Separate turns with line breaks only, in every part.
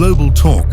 Global Talk.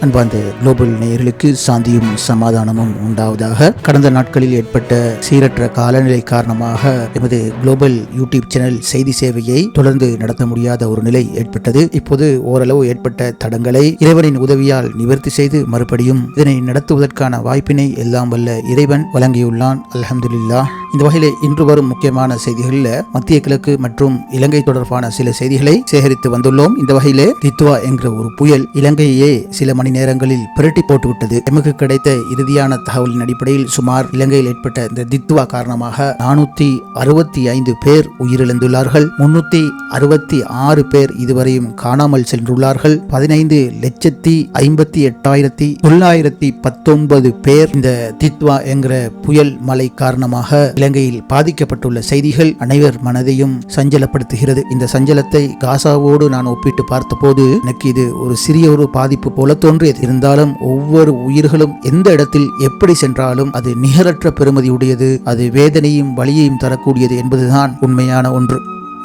அன்பார்ந்த global நேயர்களுக்கு சாந்தியும் சமாதானமும் உண்டாவதாக. கடந்த நாட்களில் ஏற்பட்ட சீரற்ற காலநிலை காரணமாக எமது குளோபல் யூடியூப் சேனல் செய்தி சேவையை தொடர்ந்து நடத்த முடியாத ஒரு நிலை ஏற்பட்டது. இப்போது ஓரளவு ஏற்பட்ட தடங்களை இறைவனின் உதவியால் நிவர்த்தி செய்து மறுபடியும் இதனை நடத்துவதற்கான வாய்ப்பினை எல்லாம் வல்ல இறைவன் வழங்கியுள்ளான். அல்ஹம்துலில்லாஹ். இந்த வகையிலே இன்று வரும் முக்கியமான செய்திகளில் மத்திய கிழக்கு மற்றும் இலங்கை தொடர்பான சில செய்திகளை சேகரித்து வந்துள்ளோம். இந்த வகையிலே தித்வா என்கிற ஒரு புயல் இலங்கையே சில மணி நேரங்களில் புரட்டி போட்டுவிட்டது. எமக்கு கிடைத்த இறுதியான தகவலின் அடிப்படையில் சுமார் இலங்கையில் ஏற்பட்ட இந்த தித்வா காரணமாக 465 பேர் உயிரிழந்துள்ளார்கள். 366 பேர் இதுவரையும் காணாமல் சென்றுள்ளார்கள். 15,58,919 பேர் இந்த தித்வா என்கிற புயல் மழை காரணமாக இலங்கையில் பாதிக்கப்பட்டுள்ள செய்திகள் அனைவர் மனதையும் சஞ்சலப்படுத்துகிறது. இந்த சஞ்சலத்தை காசாவோடு நான் ஒப்பிட்டு பார்த்தபோது எனக்கு இது ஒரு சிறிய ஒரு பாதிப்பு போல தோன்றியது. இருந்தாலும் ஒவ்வொரு உயிர்களும் எந்த இடத்தில் எப்படி சென்றாலும் அது நிகரற்ற பெருமதியுடையது, அது வேதனையும் வலியையும் தரக்கூடியது என்பதுதான் உண்மையான ஒன்று.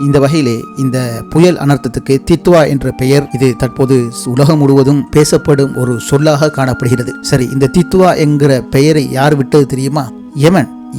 இந்த வகையிலே இந்த புயல் அனர்த்தத்துக்கு தித்வா என்ற பெயர் இது தற்போது உலகம் முழுவதும் பேசப்படும் ஒரு சொல்லாக காணப்படுகிறது. சரி, இந்த தித்வா என்கிற பெயரை யார் விட்டது தெரியுமா?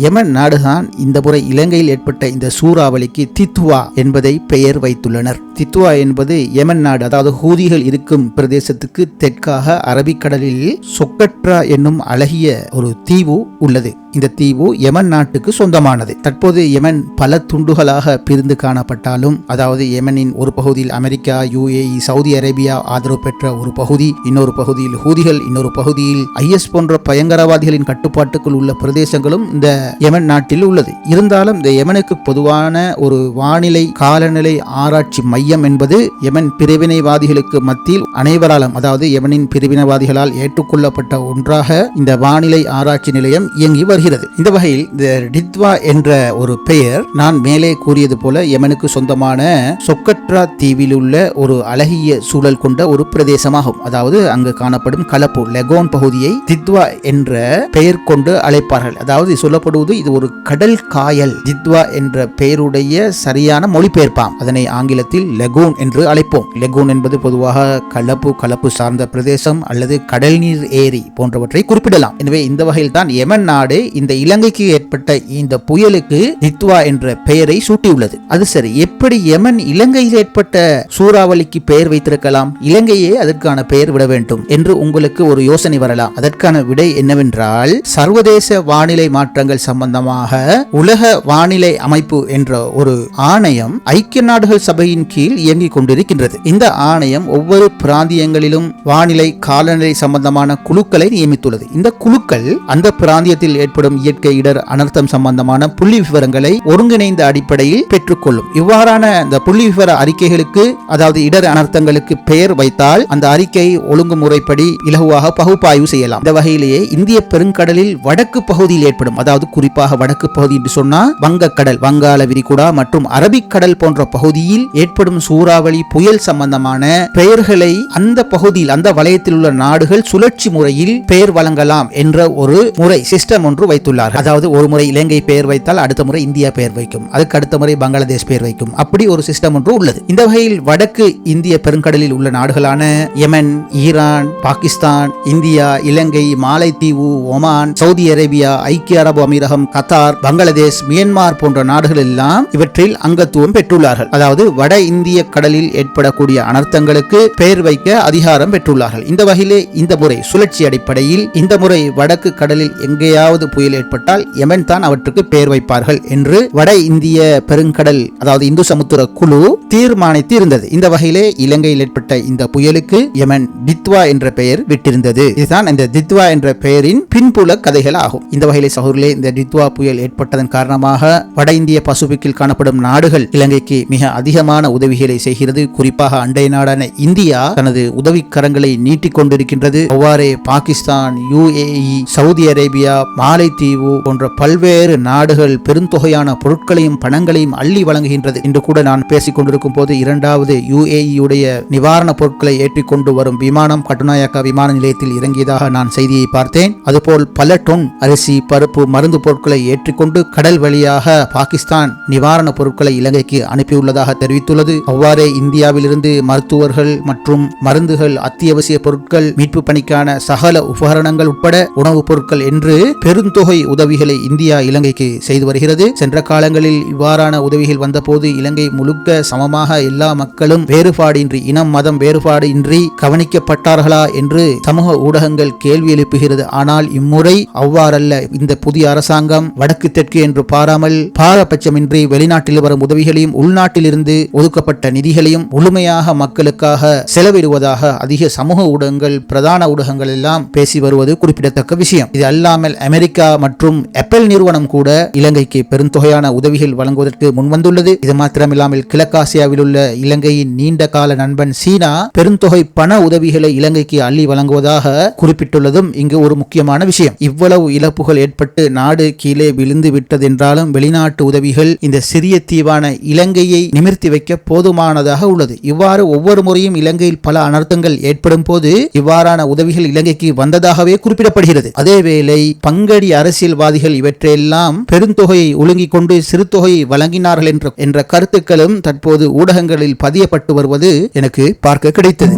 யமன் நாடுதான் இந்த முறை இலங்கையில் ஏற்பட்ட இந்த சூறாவளிக்கு தித்வா என்பதை பெயர் வைத்துள்ளனர். தித்வா என்பது யமன் நாடு, அதாவது ஹூதிகள் இருக்கும் பிரதேசத்துக்கு தெற்காக அரபிக்கடலில் சொக்கட்ரா என்னும் அழகிய ஒரு தீவு உள்ளது. இந்த தீவு யமன் நாட்டுக்கு சொந்தமானது. தற்போது யமன் பல துண்டுகளாக பிரிந்து காணப்பட்டாலும், அதாவது யமனின் ஒரு பகுதியில் அமெரிக்கா, UAE, சவுதி அரேபியா ஆதரவு பெற்ற ஒரு பகுதி, இன்னொரு பகுதியில் ஹூதிகள், இன்னொரு பகுதியில் IS போன்ற பயங்கரவாதிகளின் கட்டுப்பாட்டுக்குள் உள்ள பிரதேசங்களும் இந்த யமன் நாட்டில் உள்ளது. இருந்தாலும் இந்த யமனுக்கு பொதுவான ஒரு வானிலை காலநிலை ஆராய்ச்சி மையம் என்பது யமன் பிரிவினைவாதிகளுக்கு மத்தியில் அனைவராலும், அதாவது யமனின் பிரிவினைவாதிகளால் ஏற்றுக்கொள்ளப்பட்ட ஒன்றாக இந்த வானிலை ஆராய்ச்சி நிலையம் இயங்கி வருகிறது. இந்த வகையில் இந்த தித்வா என்ற ஒரு பெயர் நான் மேலே கூறியது போல யமனுக்கு சொந்தமான சொக்கட்ரா தீவில் உள்ள ஒரு அழகிய சூழல் கொண்ட ஒரு பிரதேசமாகும். அதாவது அங்கு காணப்படும் கலப்பு லெகோன் பகுதியை தித்வா என்ற பெயர் கொண்டு அழைப்பார்கள். அதாவது சொல்லப்படுவது இது ஒரு கடல் காயல். தித்வா என்ற பெயருடைய சரியான மொழிபெயர்ப்பாம். அதனை ஆங்கிலத்தில் லெகூன் என்று அழைப்போம். லெகூன் என்பது பொதுவாக கலப்பு சார்ந்த பிரதேசம் அல்லது கடல் நீர் ஏரி போன்றவற்றை குறிப்பிடலாம். எனவே இந்த வகையில் தான் யமன் நாடு இந்த இலங்கைக்கு ஏற்பட்ட இந்த புயலுக்கு தித்வா என்ற பெயரை சூட்டியுள்ளது. அது சரி, எப்படி யமன் இலங்கையில் ஏற்பட்ட சூறாவளிக்கு பெயர் வைத்திருக்கலாம்? இலங்கையே அதற்கான பெயர் விட வேண்டும் என்று உங்களுக்கு ஒரு யோசனை வரலாம். அதற்கான விடை என்னவென்றால், சர்வதேச வானிலை மாற்றங்கள் சம்பந்தமாக உலக வானிலை அமைப்பு என்ற ஒரு ஆணையம் ஐக்கிய நாடுகள் சபையின் கீழ் இயங்கிக் கொண்டிருக்கின்றது. இந்த ஆணையம் ஒவ்வொரு பிராந்தியங்களிலும் வானிலை காலநிலை சம்பந்தமான குழுக்களை நியமித்துள்ளது. இந்த குழுக்கள் அந்த பிராந்தியத்தில் ஏற்படும் இயற்கை இடர் அனர்த்தம் சம்பந்தமான புள்ளி விவரங்களை ஒருங்கிணைந்த அடிப்படையில் பெற்றுக்கொள்ளும். இவ்வாறான இந்த புள்ளி விவர அறிக்கைகளுக்கு, அதாவது இடர் அனர்த்தங்களுக்கு பெயர் வைத்தால் அந்த அறிக்கை ஒழுங்குமுறைப்படி இலகுவாக பகுப்பாய்வு செய்யலாம். இந்த வகையிலேயே இந்திய பெருங்கடலில் வடக்கு பகுதியில் ஏற்படும், அதாவது குறிப்பாக வடக்கு பகுதி என்று சொன்னால் வங்கக்கடல், வங்காள விரிகுடா மற்றும் அரபிக்கடல் போன்ற பகுதியில் ஏற்படும் சூறாவளி புயல் சம்பந்தமான பெயர்களை அந்த பகுதியில், அந்த வலயத்தில் உள்ள நாடுகள் சுழற்சி முறையில் பெயர் வழங்கலாம் என்ற ஒரு முறை சிஸ்டம் ஒன்று வைத்துள்ளார்கள். அதாவது ஒரு முறை இலங்கை பெயர் வைத்தால் அடுத்த முறை இந்தியா பெயர் வைக்கும், அதுக்கு அடுத்த முறை பங்களாதேஷ் பெயர் வைக்கும், அப்படி ஒரு சிஸ்டம் ஒன்று உள்ளது. இந்த வகையில் வடக்கு இந்திய பெருங்கடலில் உள்ள நாடுகளான யமன், ஈரான், பாகிஸ்தான், இந்தியா, இலங்கை, மாலைத்தீவு, ஒமான், சவுதி அரேபியா, ஐக்கிய அரபு அமீரகம், கத்தார், பங்களாதேஷ், மியான்மர் போன்ற நாடுகள் எல்லாம் இவற்றில் அங்கத்துவம் பெற்றுள்ளார்கள். அதாவது வட இந்திய கடலில் ஏற்படக்கூடிய அனர்த்தங்களுக்கு பெயர் வைக்க அதிகாரம் பெற்றுள்ளார்கள். இந்த வகையிலே இந்த முறை சுழற்சி அடிப்படையில் இந்த முறை வடக்கு கடலில் எங்கேயாவது புயல் ஏற்பட்டால் யமன் தான் அவற்றுக்கு பெயர் வைப்பார்கள் என்று வட இந்திய பெருங்கடல், அதாவது இந்து சமுத்திர குழு தீர்மானித்து இருந்தது. இந்த வகையிலே இலங்கையில் ஏற்பட்ட இந்த புயலுக்கு யமன் தித்வா என்ற பெயர் விட்டிருந்தது. இதுதான் இந்த தித்வா என்ற பெயரின் பின்புல கதைகள் ஆகும். இந்த வகையிலே சகோதரர்களே, இந்த தித்வா புயல் ஏற்பட்டதன் காரணமாக வட இந்திய பசிபிக்கில் காணப்படும் நாடுகள் இலங்கைக்கு மிக அதிகமான உதவிகளை செய்கிறது. குறிப்பாக அண்டை நாடான இந்தியா தனது உதவிக்கரங்களை நீட்டிக் கொண்டிருக்கின்றது. அவ்வாறே பாகிஸ்தான், UAE, சவுதி அரேபியா, மாலைத்தீவு போன்ற பல்வேறு நாடுகள் பெருந்தொகையான பொருட்களையும் பணங்களையும் அள்ளி வழங்குகின்றது. இன்று கூட நான் பேசிக் கொண்டிருக்கும் போது இரண்டாவது UAE உடைய நிவாரண பொருட்களை ஏற்றிக்கொண்டு வரும் விமானம் கட்டுநாயக்கா விமான நிலையத்தில் இறங்கியதாக நான் செய்தியை பார்த்தேன். அதுபோல் பல டொன் அரிசி, பருப்பு, மருந்து மருந்து பொருட்களை ஏற்றிக்கொண்டு கடல் வழியாக பாகிஸ்தான் நிவாரண பொருட்களை இலங்கைக்கு அனுப்பியுள்ளதாக தெரிவித்துள்ளது. அவ்வாறே இந்தியாவிலிருந்து மருத்துவர்கள் மற்றும் மருந்துகள், அத்தியாவசிய பொருட்கள், மீட்பு பணிக்கான சகல உபகரணங்கள் உட்பட உணவுப் பொருட்கள் என்று பெருந்தொகை உதவிகளை இந்தியா இலங்கைக்கு செய்து வருகிறது. சென்ற காலங்களில் இவ்வாறான உதவிகள் வந்தபோது இலங்கை முழுக்க சமமாக எல்லா மக்களும் வேறுபாடின்றி, இனம் மதம் வேறுபாடு இன்றி கவனிக்கப்பட்டார்களா என்று சமூக ஊடகங்கள் கேள்வி எழுப்புகிறது. ஆனால் இம்முறை அவ்வாறல்ல. இந்த புதிய அரசாங்கம் வடக்கு தெற்கு என்று பாராமல் பாரபட்சமின்றி வெளிநாட்டில் வரும் உதவிகளையும் உள்நாட்டிலிருந்து ஒதுக்கப்பட்ட நிதிகளையும் முழுமையாக மக்களுக்காக செலவிடுவதாக அதிக சமூக ஊடகங்கள், பிரதான ஊடகங்கள் எல்லாம் பேசி வருவது குறிப்பிடத்தக்க விஷயம். இது அல்லாமல் அமெரிக்கா மற்றும் ஆப்பிள் நிறுவனம் கூட இலங்கைக்கு பெருந்தொகையான உதவிகள் வழங்குவதற்கு முன்வந்துள்ளது. இது மாத்திரமில்லாமல் கிழக்காசியாவில் உள்ள இலங்கையின் நீண்ட கால நண்பன் சீனா பெருந்தொகை பண உதவிகளை இலங்கைக்கு அள்ளி வழங்குவதாக குறிப்பிட்டுள்ளதும் இங்கு ஒரு முக்கியமான விஷயம். இவ்வளவு இழப்புகள் ஏற்பட்டு நாடு கீழே விழுந்து விட்டது என்றாலும் வெளிநாட்டு உதவிகள் இந்த சிறிய தீவான இலங்கையை நிமிர்த்தி வைக்க போதுமானதாக உள்ளது. இவ்வாறு ஒவ்வொரு முறையும் இலங்கையில் பல அனர்த்தங்கள் ஏற்படும் போது இவ்வாறான உதவிகள் இலங்கைக்கு வந்ததாகவே குறிப்பிடப்படுகிறது. அதேவேளை பங்கடி அரசியல்வாதிகள் இவற்றையெல்லாம் பெருந்தொகையை ஒழுங்கிக் கொண்டு சிறு தொகையை வழங்கினார்கள் என்ற கருத்துக்களும் தற்போது ஊடகங்களில் பதியப்பட்டு வருவது எனக்கு பார்க்க கிடைத்தது.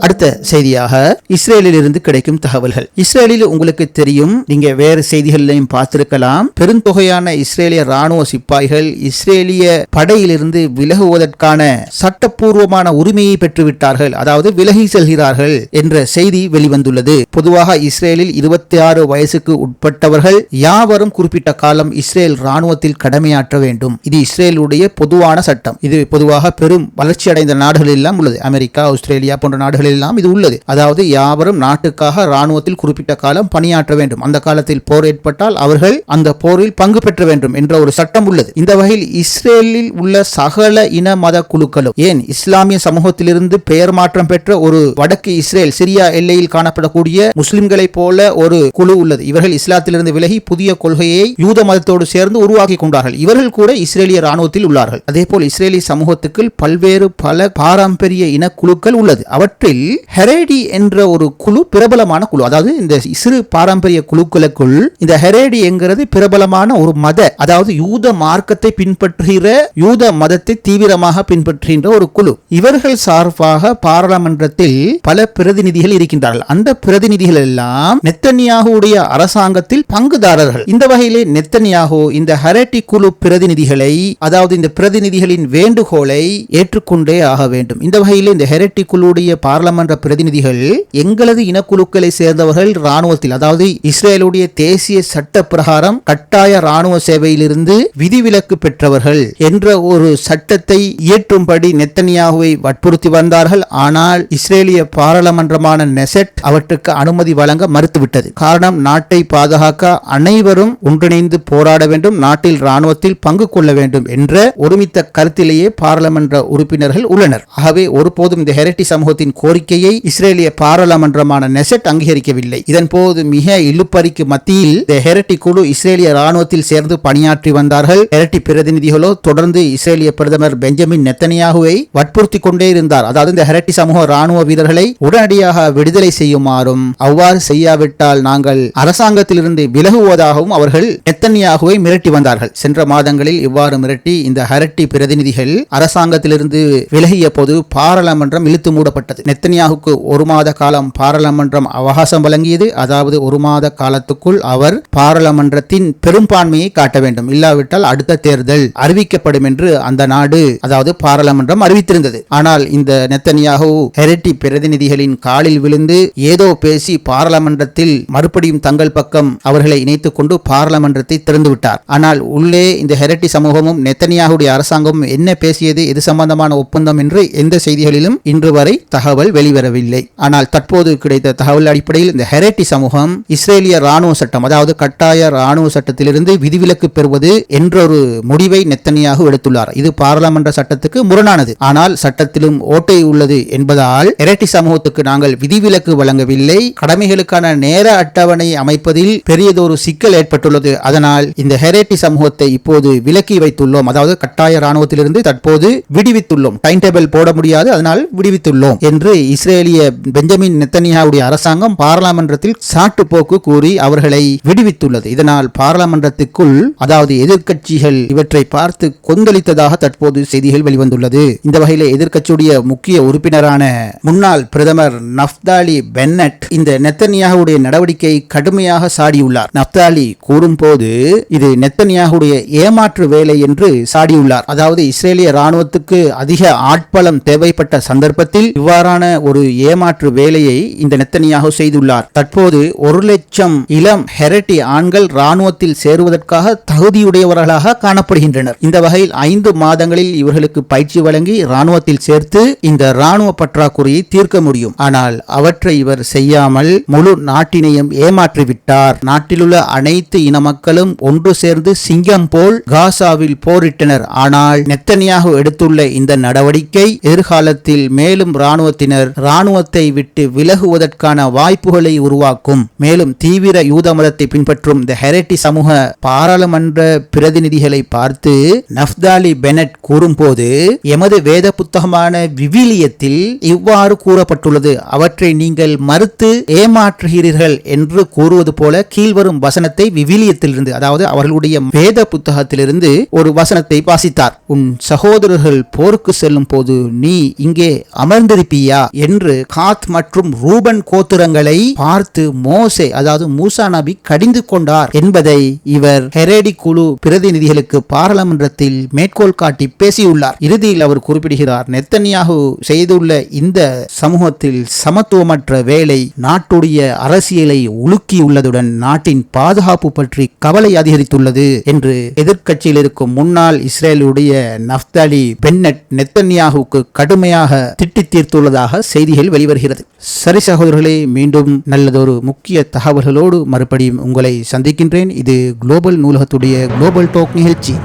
அடுத்த செய்தியாக இஸ்ரேலில் இருந்து கிடைக்கும் தகவல்கள். இஸ்ரேலில் உங்களுக்கு தெரியும், நீங்க வேறு செய்திகளிலையும் பார்த்திருக்கலாம், பெருந்தொகையான இஸ்ரேலிய ராணுவ சிப்பாய்கள் இஸ்ரேலிய படையிலிருந்து விலகுவதற்கான சட்டப்பூர்வமான உரிமையை பெற்றுவிட்டார்கள், அதாவது விலகி செல்கிறார்கள் என்ற செய்தி வெளிவந்துள்ளது. பொதுவாக இஸ்ரேலில் 26 வயசுக்கு உட்பட்டவர்கள் யாவரும் குறிப்பிட்ட காலம் இஸ்ரேல் ராணுவத்தில் கடமையாற்ற வேண்டும். இது இஸ்ரேலுடைய பொதுவான சட்டம். இது பொதுவாக பெரும் வளர்ச்சி அடைந்த நாடுகள் எல்லாம் உள்ளது. அமெரிக்கா, ஆஸ்திரேலியா போன்ற நாடுகள் எல்லாம் இது உள்ளது. அதாவது யாவரும் நாட்டுக்காக ராணுவத்தில் குறிப்பிட்ட காலம் பணியாற்ற வேண்டும். அந்த காலத்தில் போர் ஏற்பட்டால் அவர்கள் அந்த போரில் பங்கு பெற்ற வேண்டும் என்ற ஒரு சட்டம் உள்ளது. இந்த வகையில் இஸ்ரேலில் உள்ள சகல இன மத குழுக்களும், ஏன் இஸ்லாமிய சமூகத்திலிருந்து பெயர் மாற்றம் பெற்ற ஒரு வடக்கு இஸ்ரேல் சிரியா எல்லையில் காணப்படக்கூடிய முஸ்லிம்களை போல ஒரு குழு உள்ளது. இவர்கள் இஸ்லாத்திலிருந்து விலகி புதிய கொள்கையை யூத மதத்தோடு சேர்ந்து உருவாக்கி கொண்டார்கள். இவர்கள் கூட இஸ்ரேலிய ராணுவத்தில் உள்ளார்கள். அதேபோல் இஸ்ரேலிய சமூகத்துக்குள் பல்வேறு பல பாரம்பரிய இனக்குழுக்கள் உள்ளது. அவற்றில் ஹெரேடி என்ற ஒரு குழு பிரபலமான குழு. அதாவது இந்த சிறு பாரம்பரிய குழுக்களுக்குள் இந்த ஹெரேடி என்கிறது பிரபலமான ஒரு மத, அதாவது யூத மார்க்கத்தை பின்பற்றுகிற, யூத மதத்தை தீவிரமாக பின்பற்றுகின்ற ஒரு குழு. இவர்கள் சார்பாக பாராளுமன்றத்தில் பல பிரதிநிதிகள் இருக்கின்றார்கள். அந்த பிரதிநிதிகள் எல்லாம் நெத்தன்யாகுடைய அரசாங்கத்தில் பங்குதாரர்கள். இந்த வகையிலே நெத்தன்யாகு இந்த ஹெரேடி குழு பிரதிநிதிகளை, அதாவது இந்த பிரதிநிதிகளின் வேண்டுகோளை ஏற்றுக்கொண்டே ஆக வேண்டும். இந்த வகையிலே இந்த ஹெரேடி குழுடைய பாராளுமன்ற பிரதிநிதிகள் எங்களது இனக்குழுக்களை சேர்ந்தவர்கள் ராணுவத்தில், அதாவது இஸ்ரேலுடைய தேசிய சட்ட பிரகாரம் கட்டாய ராணுவ சேவையிலிருந்து விதிவிலக்கு பெற்றவர்கள் என்ற ஒரு சட்டத்தை இயற்றும்படி நெத்தன்யாகுவை வற்புறுத்தி வந்தார்கள். ஆனால் இஸ்ரேலிய பாராளுமன்றமான நெசட் அவற்றுக்கு அனுமதி வழங்க மறுத்துவிட்டது. காரணம், நாட்டை பாதுகாக்க அனைவரும் ஒன்றிணைந்து போராட வேண்டும், நாட்டில் ராணுவத்தில் பங்கு கொள்ள வேண்டும் என்ற ஒருமித்த கருத்திலேயே பாராளுமன்ற உறுப்பினர்கள் உள்ளனர். ஆகவே ஒருபோதும் இந்த ஹெரேடி சமூகத்தின் கோரிக்கையை இஸ்ரேலிய பாராளுமன்றமான நெசட் அங்கீகரிக்கவில்லை. இதன் போது மிக இழுப்பறிக்கு மத்தியில் இந்த ஹெரேடி குழு இஸ்ரேலிய ராணுவத்தில் சேர்ந்து பணியாற்றி வந்தார்கள். ஹெரேடி பிரதிநிதிகளோ தொடர்ந்து இஸ்ரேலிய பிரதமர் பெஞ்சமின் நெத்தன்யாகுவை வற்புறுத்தி கொண்டே இருந்தார். அதாவது இந்த ஹெரேடி சமூக ராணுவ வீரர்களை உடனடியாக விடுதலை செய்யுமாறும், அவ்வாறு செய்யாவிட்டால் நாங்கள் அரசாங்கத்திலிருந்து விலகுவதாகவும் அவர்கள் நெத்தன்யாகுவை மிரட்டி வந்தார்கள். சென்ற மாதங்களில் இவ்வாறு மிரட்டி இந்த ஹெரேடி பிரதிநிதிகள் அரசாங்கத்திலிருந்து விலகிய போது பாராளுமன்றம் இழுத்து மூடப்பட்டது. நெத்தன்யாகுக்கு 1 மாத காலம் பாராளுமன்றம் அவகாசம் வழங்கியது. அதாவது 1 மாத காலத்துக்குள் அவர் பாராளுமன்றத்தின் பெரும்பான்மையை காட்ட வேண்டும், இல்லாவிட்டால் அடுத்த தேர்தல் அறிவிக்கப்படும் என்று அந்த நாடு, அதாவது பாராளுமன்றம் அறிவித்திருந்தது. ஆனால் இந்த நெத்தன்யாகு ஹெரேடி பிரதிநிதிகளின் காலில் விழுந்து ஏதோ பேசி பாராளுமன்றத்தில் மறுபடியும் தங்கள் பக்கம் அவர்களை இணைத்துக் கொண்டு பாராளுமன்றத்தை திறந்துவிட்டார். ஆனால் உள்ளே இந்த ஹெரேடி சமூகமும் நெத்தன்யாகுடைய அரசாங்கமும் என்ன பேசியது, எது சம்பந்தமான ஒப்பந்தம் என்று எந்த செய்திகளிலும் இன்று வரை தகவல் வெளிவரவில்லை. ஆனால் தற்போது கிடைத்த தகவல் அடிப்படையில் இந்த ஹெரேடி சமூகம் இஸ்ரேலிய ராணுவ சட்டம், அதாவது கட்டாய ராணுவ சட்டத்திலிருந்து விதிவிலக்கு பெறுவது என்ற ஒரு முடிவை நெத்தன்யாகு எடுத்துள்ளார். இது பாராளுமன்ற சட்டத்துக்கு முரணானது. ஆனால் சட்டத்திலும் ஓட்டை உள்ளது என்பதால் ஹெரேடி சமூகத்துக்கு நாங்கள் விதிவிலக்கு வழங்கவில்லை, கடமைகளுக்கான நேர அட்டவணை அமைப்பதில் பெரியதொரு சிக்கல் ஏற்பட்டுள்ளது, அதனால் இந்த ஹெரேடி சமூகத்தை இப்போது விலக்கி வைத்துள்ளோம், அதாவது கட்டாய ராணுவத்திலிருந்து தற்போது விடுவித்துள்ளோம், டைம் டேபிள் போட முடியாது, அதனால் விடுவித்துள்ளோம் என்று இஸ்ரேலிய பெஞ்சமின் நெத்தனியாவுடைய அரசாங்கம் பாராளுமன்றத்தில் சாட்டுப்போக்கு கூறி அவர்களை விடுவித்துள்ளது. இதனால் பாராளுமன்றத்துக்குள் அதாவது எதிர்க்கட்சிகள் இவற்றை பார்த்து கொந்தளித்ததாக தற்போது செய்திகள் வெளிவந்துள்ளது. இந்த வகையில் எதிர்க்கட்சியுடைய முக்கிய உறுப்பினரான முன்னாள் பிரதமர் நஃப்தாலி பென்னட் இந்த நெத்தனியாவுடைய நடவடிக்கை கடுமையாக சாடியுள்ளார். நஃப்தாலி கூறும்போது இது நெத்தனியாவுடைய ஏமாற்று வேலை என்று சாடியுள்ளார். அதாவது இஸ்ரேலிய ராணுவத்துக்கு அதிக ஆட்பலம் தேவைப்பட்ட சந்தர்ப்பத்தில் இவ்வாறான ஒரு ஏமாற்று வேலையை இந்த நெத்தனியாகு செய்துள்ளார். தற்போது 1,00,000 இளம் ஹெரட்டி ஆண்கள் ராணுவத்தில் சேருவதற்காக தகுதியுடையவர்களாக காணப்படுகின்றனர். இந்த வகையில் 5 மாதங்களில் இவர்களுக்கு பயிற்சி வழங்கி ராணுவத்தில் சேர்த்து இந்த ராணுவ பற்றாக்குறையை தீர்க்க முடியும். ஆனால் அவற்றை இவர் செய்யாமல் முழு நாட்டினையும் ஏமாற்றிவிட்டார். நாட்டிலுள்ள அனைத்து இன மக்களும் ஒன்று சேர்ந்து சிங்கம் போல் காசாவில் போரிட்டனர். ஆனால் நெத்தனியாகு எடுத்துள்ள இந்த நடவடிக்கை எதிர்காலத்தில் மேலும் ராணுவத்தை விட்டு விலகுவதற்கான வாய்ப்புகளை உருவாக்கும். மேலும் தீவிர யூத மதத்தை பின்பற்றும் இந்த ஹெரட்டி சமூக பாராளுமன்ற பிரதிநிதிகளை பார்த்து நஃப்தாலி பென்னட் கூறும்போது, எமது வேத புத்தகமான விவிலியத்தில் இவ்வாறு கூறப்பட்டுள்ளது, அவற்றை நீங்கள் மறுத்து ஏமாற்றுகிறீர்கள் என்று கூறுவது போல கீழ்வரும் வசனத்தை விவிலியத்திலிருந்து, அதாவது அவர்களுடைய வேத புத்தகத்திலிருந்து ஒரு வசனத்தை வாசித்தார். உன் சகோதரர்கள் போருக்கு செல்லும் போது நீ இங்கே அமர்ந்திருப்பியா என்று காத் மற்றும் ரூபன் கோத்திரங்களை பார்த்து மோசே அதாவது மூசா நபி கடிந்து கொண்டார் என்பதை இவர் ஹெரேடி குழு பிரதிநிதிகளுக்கு பாராளுமன்றத்தில் மேற்கோள் காட்டி பேசியுள்ளார். இறுதியில் அவர் குறிப்பிடுகிறார், நெத்தனியாகு செய்துள்ள இந்த சமூகத்தில் சமத்துவமற்ற வேலை நாட்டுடைய அரசியலை உலுக்கியுள்ளதுடன் நாட்டின் பாதுகாப்பு பற்றி கவலை அதிகரித்துள்ளது என்று எதிர்க்கட்சியில் இருக்கும் முன்னாள் இஸ்ரேலுடைய நஃப்தாலி பென்னட் நெத்தனியாகுக்கு கடுமையாக திட்டி தீர்த்துள்ளதாக செய்திகள் வெளிவருகிறது. சரி சகோதரர்களே, மீண்டும் நல்லதொரு முக்கிய தகவல்களோடு மறுபடியும் உங்களை சந்திக்கின்றேன். இது குளோபல் நூலகத்துடைய குளோபல் டாக் நிகழ்ச்சி.